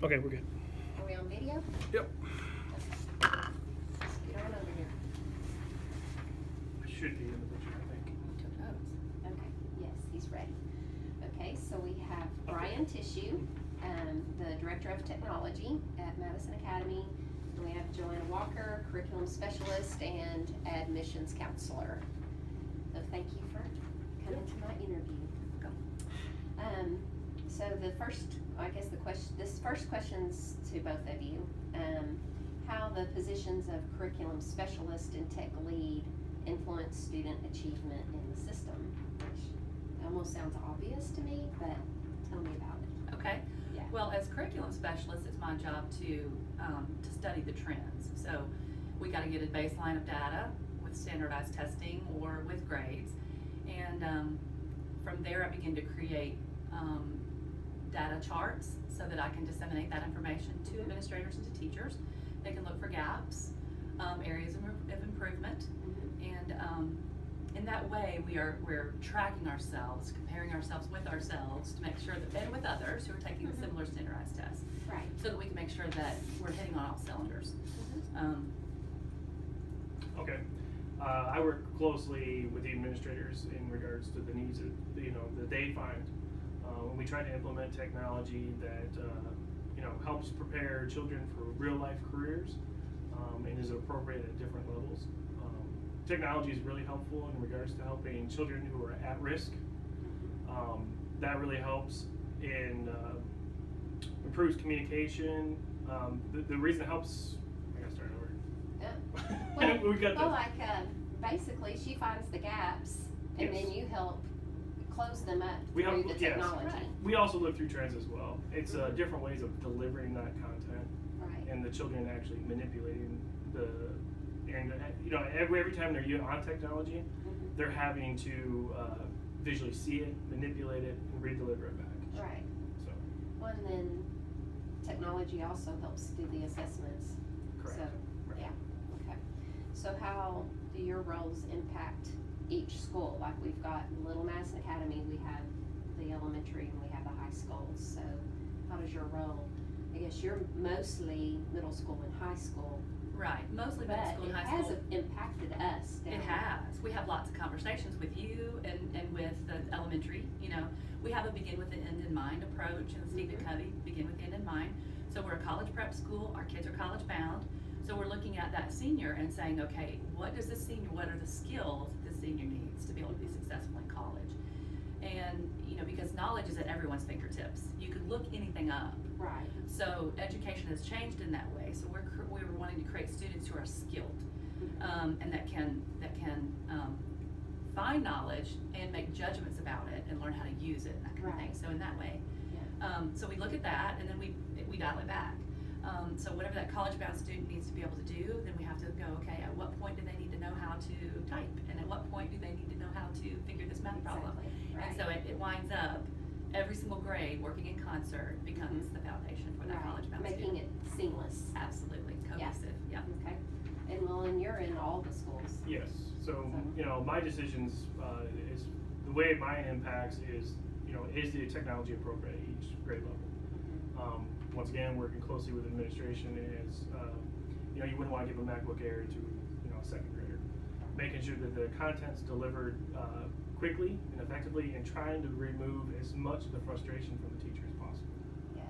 Okay, we're good. Are we on video? Yep. Scoot on over here. I should be in the picture, I think. You took notes. Okay, yes, he's ready. Okay, so we have Brian Tissue, the Director of Technology at Madison Academy. And we have Joanna Walker, Curriculum Specialist and Admissions Counselor. So thank you for coming to my interview. So the first, I guess this first question's to both of you. How the positions of Curriculum Specialist and Tech Lead influence student achievement in the system, which almost sounds obvious to me, but tell me about it. Okay. Yeah. Well, as curriculum specialist, it's my job to study the trends. So we got to get a baseline of data with standardized testing or with grades, and from there I begin to create data charts so that I can disseminate that information to administrators and to teachers. They can look for gaps, areas of improvement, and in that way we're tracking ourselves, comparing ourselves with ourselves to make sure that, and with others who are taking the similar standardized tests, Right. so that we can make sure that we're hitting on all cylinders. Okay. I work closely with the administrators in regards to the needs that they find. When we try to implement technology that helps prepare children for real life careers and is appropriate at different levels. Technology is really helpful in regards to helping children who are at risk. That really helps in improves communication. The reason it helps, I gotta start over. Yeah. We got Well, like basically she finds the gaps and Yes. then you help close them up We through help- the yes. technology. Right. We also look through trends as well. It's different ways of delivering that content, Right. and the children actually manipulating every time they're on technology, they're having to visually see it, manipulate it, and re-deliver it back. Right. So, Well, and then technology also helps do the assessments. correct. So, Right. yeah, okay. So how do your roles impact each school? Like we've got Little Madison Academy, we have the elementary and we have the high schools. So how does your role, I guess you're mostly middle school and high school, Right, mostly middle but school it and high has school. impacted us down It has. We have lots of conversations with you and with the elementary. We have a begin with the end in mind approach, and Steve and Covey begin with the end in mind. So we're a college prep school. Our kids are college bound. So we're looking at that senior and saying, okay, what are the skills the senior needs to be able to be successful in college? And because knowledge is at everyone's fingertips, you could look anything up. Right. So education has changed in that way. So we're wanting to create students who are skilled, and that can find knowledge and make judgments about it and learn how to use it and that kind of thing. Right. So in that way, Yeah. so we look at that and then we dial it back. So whatever that college-bound student needs to be able to do, then we have to go, okay, at what point do they need to know how to type, and at what point do they need to know how to figure this math problem? Exactly. And so it winds up every single grade working in concert becomes the foundation for that Right. college-bound Making student. it seamless. Absolutely cohesive. Yeah. Okay. And you're in all the schools. Yes. So my decisions is the way mine impacts is is the technology appropriate at each grade level. Once again, working closely with administration is you wouldn't want to give a MacBook Air to a second grader. Making sure that the content's delivered quickly and effectively, and trying to remove as much of the frustration from the teacher as possible. Yes,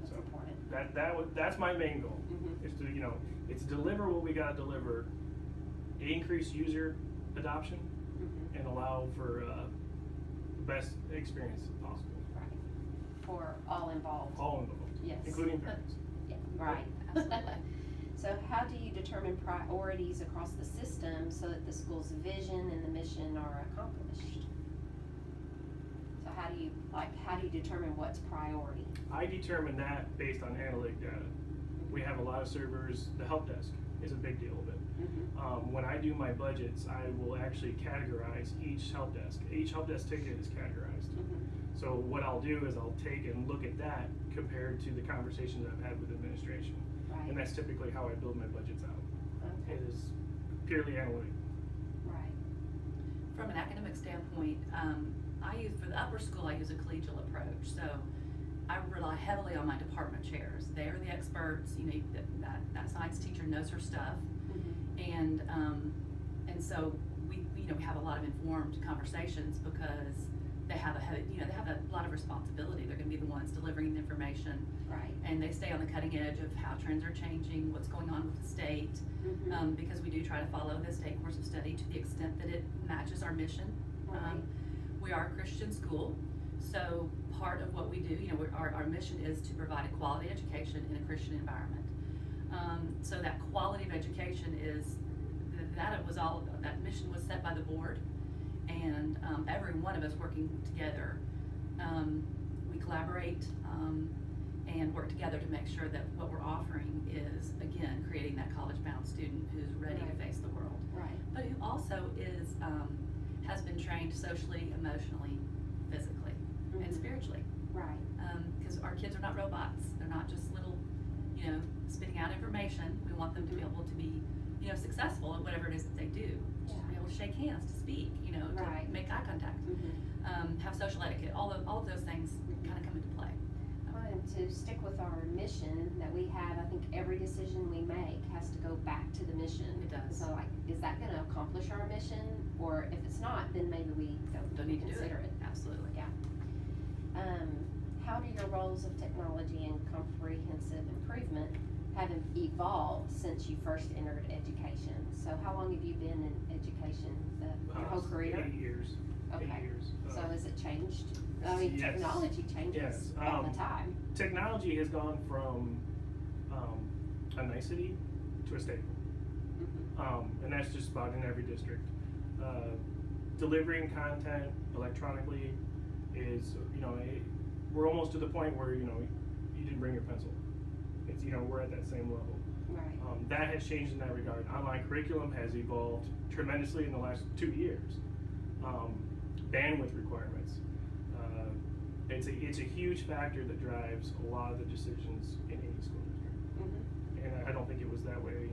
that's So, important. That's my main goal. Mhm. Is to it's deliver what we gotta deliver, increase user adoption, and allow for the best experience possible. Right. For all involved. All involved, Yes. including parents. Yeah, right. Absolutely. So how do you determine priorities across the system so that the school's vision and the mission are accomplished? So how do you determine what's priority? I determine that based on analytic data. We have a lot of servers. The help desk is a big deal of it. When I do my budgets, I will actually categorize each help desk. Each help desk ticket is categorized. So what I'll do is I'll take and look at that compared to the conversations I've had with administration. Right. And that's typically how I build my budgets out. Okay. It is purely analytic. Right. From an academic standpoint, for the upper school, I use a collegial approach. So I rely heavily on my department chairs. They are the experts, you know, that science teacher knows her stuff. And so we have a lot of informed conversations because they have a lot of responsibility. They're gonna be the ones delivering the information. Right. And they stay on the cutting edge of how trends are changing, what's going on with the state, because we do try to follow the state course of study to the extent that it matches our mission. Right. We are a Christian school, so part of what we do, our mission is to provide a quality education in a Christian environment. So that quality of education that mission was set by the board, and every one of us working together, we collaborate and work together to make sure that what we're offering is, again, creating that college-bound student who's ready to face the world. Right. But who also has been trained socially, emotionally, physically, and spiritually. Right. Because our kids are not robots. They're not just little, spitting out information. We want them to be able to be, successful at whatever it is that they do. Yeah. To be able to shake hands, to speak, Right. to make eye contact, have social etiquette. All of those things kind of come into play. And to stick with our mission that we have, I think every decision we make has to go back to the mission. It does. So is that gonna accomplish our mission? Or if it's not, then maybe we Don't need to do consider it. Absolutely. Yeah. How do your roles of technology and comprehensive improvement have evolved since you first entered education? So how long have you been in education? Your whole career? 8 years. Okay. 8 years. So has it changed? I mean, Yes. technology changes Yes. all the time. Technology has gone from a nicety to a staple. And that's just about in every district. Delivering content electronically is, we're almost to the point where, you didn't bring your pencil. It's, we're at that same level. Right. That has changed in that regard. Online curriculum has evolved tremendously in the last 2 years. Bandwidth requirements. It's a huge factor that drives a lot of the decisions in any school district. And I don't think it was that way.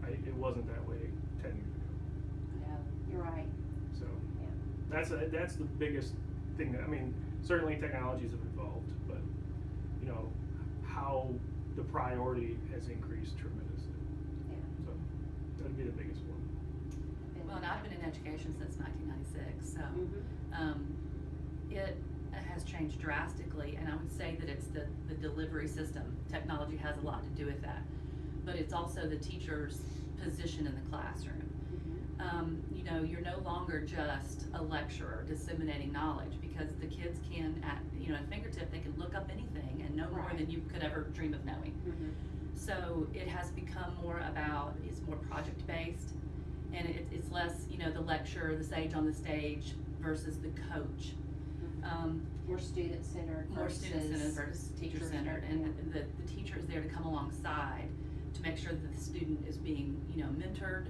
It wasn't that way 10 years ago. No, you're right. So Yeah. that's the biggest thing that, certainly technologies have evolved, but how the priority has increased tremendously. Yeah. So that'd be the biggest one. Well, and I've been in education since 1996, so it has changed drastically, and I would say that it's the delivery system. Technology has a lot to do with that, but it's also the teacher's position in the classroom. You're no longer just a lecturer disseminating knowledge, because the kids can, at a fingertip, they can look up anything and know more Right. than you could ever dream of knowing. So it has become it's more project-based, and it's less, the lecturer, the sage on the stage versus the coach. More student-centered More versus student-centered versus teacher-centered, and the teacher is there to come alongside to make sure that the student is being, mentored,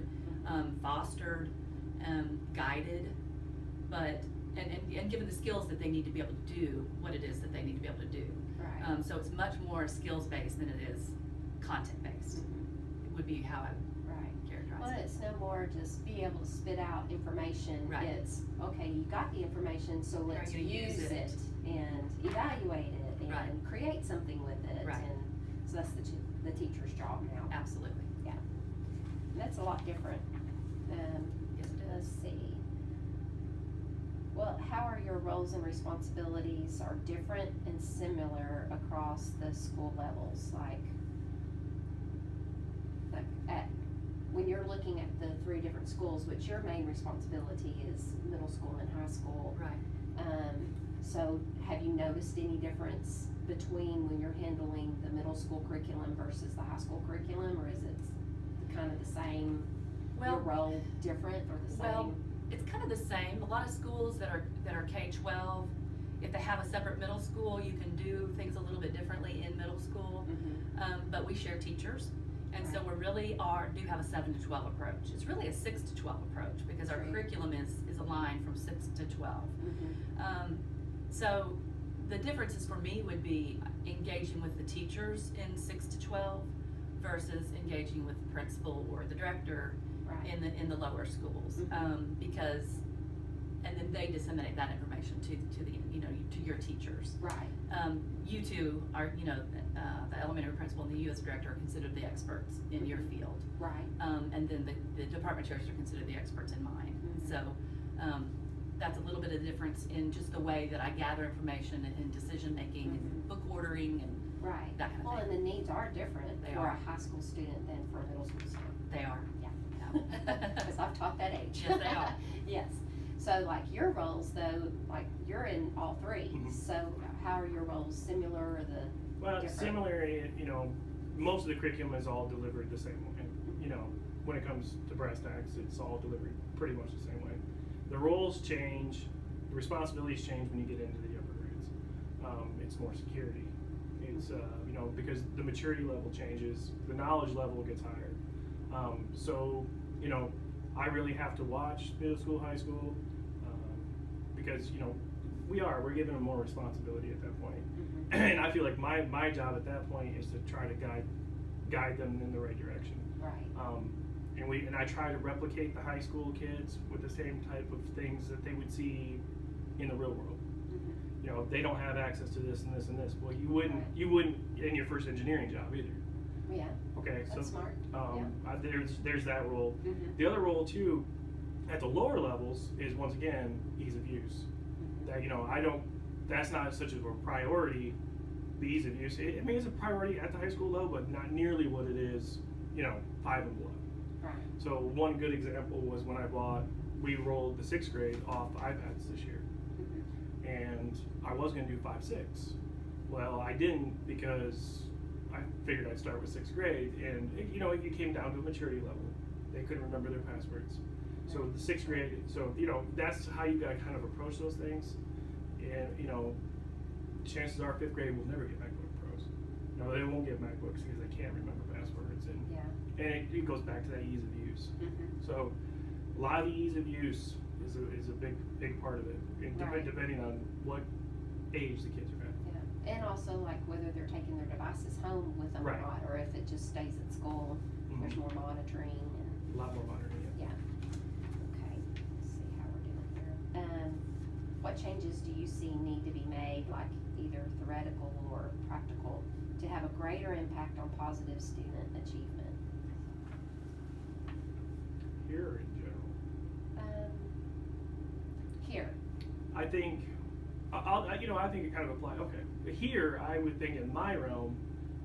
fostered, guided, and given the skills that they need to be able to do what it is that they need to be able to do. Right. So it's much more skills-based than it is content-based. It would be how I Right. characterize Well, it. it's no more just be able to spit out information. Right. It's, okay, you got the information, so How are let's you gonna use use it it? and evaluate it and Right. create something with it. Right. And so that's the teacher's job now. Absolutely. And that's a lot different. Yes, it Let's is. see. Well, how are your roles and responsibilities are different and similar across the school levels? Like when you're looking at the 3 different schools, which your main responsibility is middle school and high school. Right. So have you noticed any difference between when you're handling the middle school curriculum versus the high school curriculum, or is it kind of the same? Your role different or the same? Well, it's kind of the same. A lot of schools that are K-12, if they have a separate middle school, you can do things a little bit differently in middle school. But we share teachers, and so we really do have a 7 to 12 approach. It's really a 6 to 12 approach, because our curriculum is aligned from 6 to 12. So the differences for me would be engaging with the teachers in 6 to 12 versus engaging with the principal or the director Right. in the lower schools, because and then they disseminate that information to the, you know, to your teachers. Right. You two are, you know, the elementary principal and the you as director are considered the experts in your field. Right. And then the department chairs are considered the experts in mine. Mhm. So, that's a little bit of difference in just the way that I gather information and decision making and book ordering and Right. that kind of Well, thing. and the needs are different They for are. a high school student than for a middle school student. They are. Yeah. Because I've taught that age. Yes, they are. Yes. So like your roles though, like you're in all three. Mhm. So how are your roles similar or the Well, different? similarly, you know, most of the curriculum is all delivered the same way. You know, when it comes to brass tacks, it's all delivered pretty much the same way. The roles change, the responsibilities change when you get into the upper grades. It's more security. It's, you know, because the maturity level changes, the knowledge level gets higher. So, you know, I really have to watch middle school, high school, because, you know, we're giving them more responsibility at that point. Mhm. And I feel like my job at that point is to try to guide them in the right direction. Right. And I try to replicate the high school kids with the same type of things that they would see in the real world. Mhm. You know, they don't have access to this and this and this. Well, you Right. wouldn't in your first engineering job either. Yeah. Okay, so That's smart. there's that role. Mhm. The other role too, at the lower levels, is once again ease of use. Mhm. That, you know, that's not such a priority. The ease of use. I mean, it's a priority at the high school level, but not nearly what it is, you know, 5 and below. Right. So one good example was when we rolled the 6th grade off iPads this year. Mhm. And I was gonna do 5, 6. Well, I didn't because I figured I'd start with 6th grade, and you know, it came down to a maturity level. They couldn't remember their passwords. So the 6th grade, so you know, that's how you gotta kind of approach those things. And you know, chances are 5th grade will never get MacBook Pros. No, they won't get MacBooks because they can't remember passwords, and Yeah. it goes back to that ease of use. Mhm. So a lot of the ease of use is a big part of it, and Right. depending on what age the kids are at. Yeah. And also like whether they're taking their devices home with them Right. or not, or if it just stays at school. There's Mhm. more monitoring and A lot more monitoring. yeah. Okay. Let's see how we're doing here. What changes do you see need to be made, like either theoretical or practical, to have a greater impact on positive student achievement? Here or in general, Here. I think I think it kind of applies. Okay, here I would think in my realm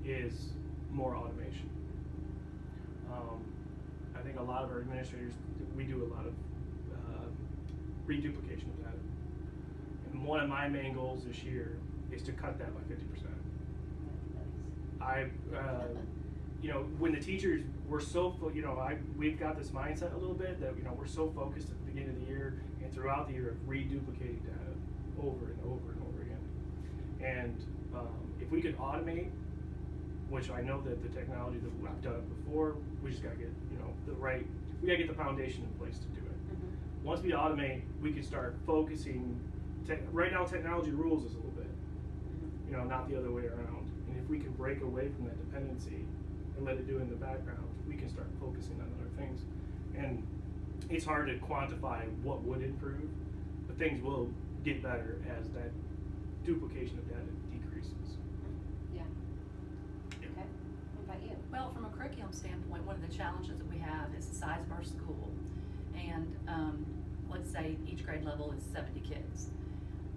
is more automation. I think a lot of our administrators, we do a lot of reduplication of data. And one of my main goals this year is to cut that by 50%. You know, when the teachers were you know, we've got this mindset a little bit that, you know, we're so focused at the beginning of the year and throughout the year of reduplicating data over and over and over again. And if we could automate, which I know that the technology that I've done it before, we just gotta get, you know, we gotta get the foundation in place to do it. Mhm. Once we automate, we can start focusing. Right now, technology rules us a little bit, Mhm. you know, not the other way around. And if we can break away from that dependency and let it do it in the background, we can start focusing on other things. And it's hard to quantify what would improve, but things will get better as that duplication of data decreases. Yeah. Okay. What about you? Well, from a curriculum standpoint, one of the challenges that we have is the size of our school. And let's say each grade level is 70 kids.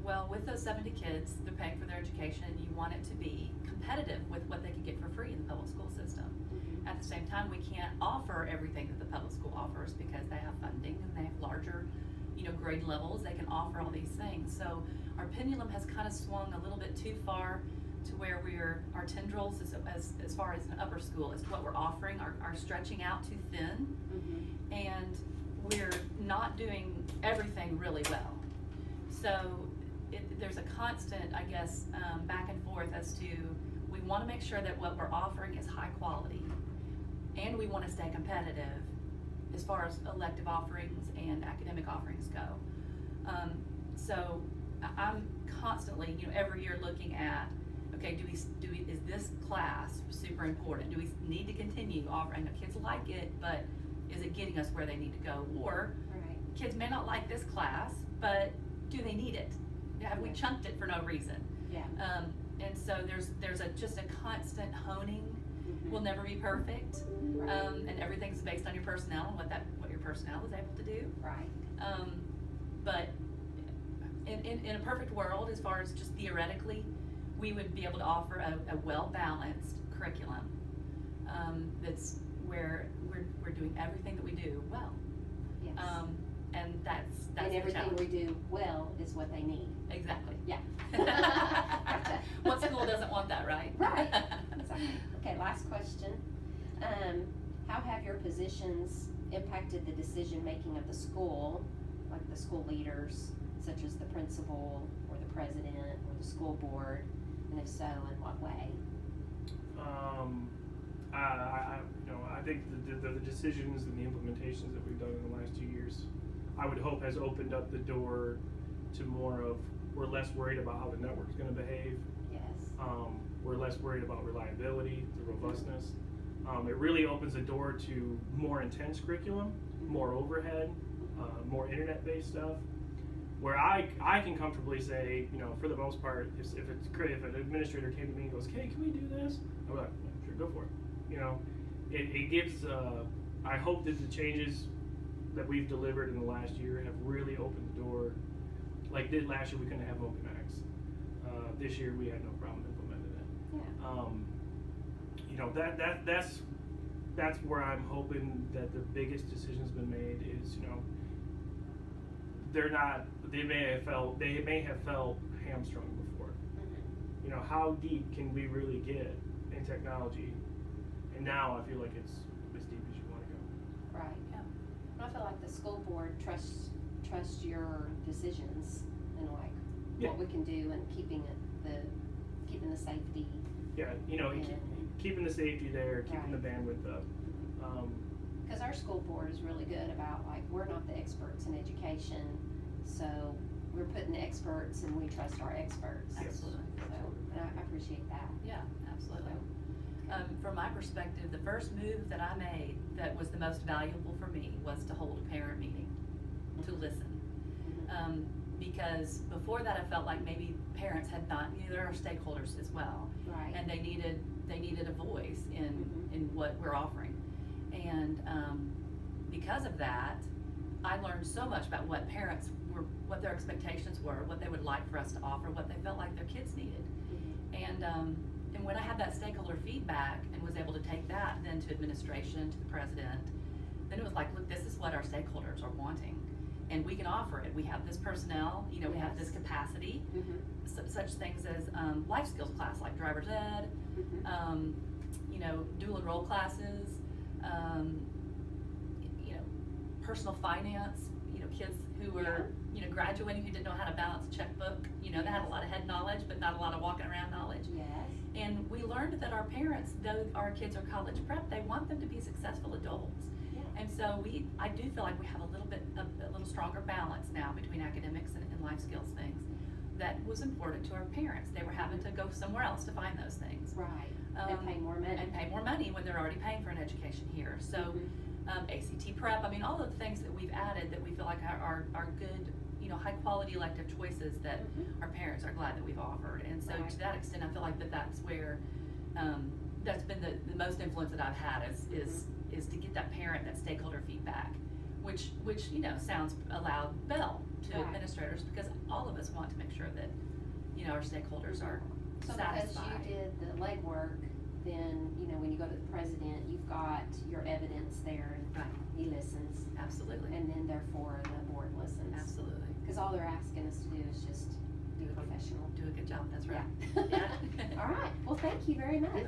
Well, with those 70 kids, they're paying for their education, and you want it to be competitive with what they could get for free in the public school system. Mhm. At the same time, we can't offer everything that the public school offers because they have funding and they have larger, you know, grade levels. They can offer all these things. So our pendulum has kind of swung a little bit too far to where our tendrils as far as an upper school as to what we're offering are stretching out too thin, Mhm. and we're not doing everything really well. So there's a constant, I guess, back and forth as to we want to make sure that what we're offering is high quality, and we want to stay competitive as far as elective offerings and academic offerings go. So I'm constantly, you know, every year looking at, okay, is this class super important? Do we need to continue offering? The kids like it, but is it getting us where they need to go? Or Right. kids may not like this class, but do they need it? Have we chunked it for no reason? Yeah. And so there's just a constant honing. Will never be perfect, Right. and everything's based on your personnel and what your personnel is able to do. Right. But in a perfect world, as far as just theoretically, we would be able to offer a well-balanced curriculum that's where we're doing everything that we do well. Yes. And that's and the everything challenge. we do well is what they need. Exactly. Yeah. What school doesn't want that, right? Right. Exactly. Okay, last question. How have your positions impacted the decision-making of the school, like the school leaders, such as the principal or the president or the school board, and if so, in what way? I think the decisions and the implementations that we've done in the last 2 years, I would hope has opened up the door to more of, we're less worried about how the network's gonna behave. Yes. We're less worried about reliability, the robustness. It really opens the door to more intense curriculum, more overhead, more internet-based stuff, where I can comfortably say, for the most part, if an administrator came to me and goes, "Hey, can we do this?" I'm like, "Yeah, sure, go for it." It gives. I hope that the changes that we've delivered in the last year have really opened the door. Like last year, we couldn't have OpenX. This year, we had no problem implementing it. Yeah. That's where I'm hoping that the biggest decision's been made is, they may have felt hamstrung before. Mm-hmm. How deep can we really get in technology? And now I feel like it's as deep as you want to go. Right. Yeah. I feel like the school board trusts your decisions and what we can do and keeping the safety. Yeah, keeping the safety there, keeping the bandwidth up. Because our school board is really good about, we're not the experts in education, so we're putting experts and we trust our experts. Absolutely. So, and I appreciate that. Yeah, absolutely. From my perspective, the first move that I made that was the most valuable for me was to hold a parent meeting, to listen. Because before that, I felt like maybe parents had not, they're our stakeholders as well. Right. And they needed a voice in what we're offering. And because of that, I learned so much about what parents were, what their expectations were, what they would like for us to offer, what they felt like their kids needed. And when I had that stakeholder feedback and was able to take that then to administration, to the president, then it was like, look, this is what our stakeholders are wanting. And we can offer it. We have this personnel, we have this capacity, such things as life skills class like driver's ed, dual enroll classes, personal finance, kids who were, graduating who didn't know how to balance a checkbook, they had a lot of head knowledge, but not a lot of walking around knowledge. Yes. And we learned that our parents, though our kids are college prep, they want them to be successful adults. Yeah. And so I do feel like we have a little stronger balance now between academics and life skills things. That was important to our parents. They were having to go somewhere else to find those things. Right. And pay more money. And pay more money when they're already paying for an education here. So ACT prep, all of the things that we've added that we feel like are good, high quality elective choices that our parents are glad that we've offered. And so to that extent, I feel like that's where, that's been the most influence that I've had is to get that parent, that stakeholder feedback, which sounds a loud bell to administrators, because all of us want to make sure that, our stakeholders are satisfied. So because you did the legwork, then, when you go to the president, you've got your evidence there and he listens. Absolutely. And then therefore the board listens. Absolutely. Because all they're asking us to do is just be professional. Do a good job, that's right. Yeah. All right, well, thank you very much.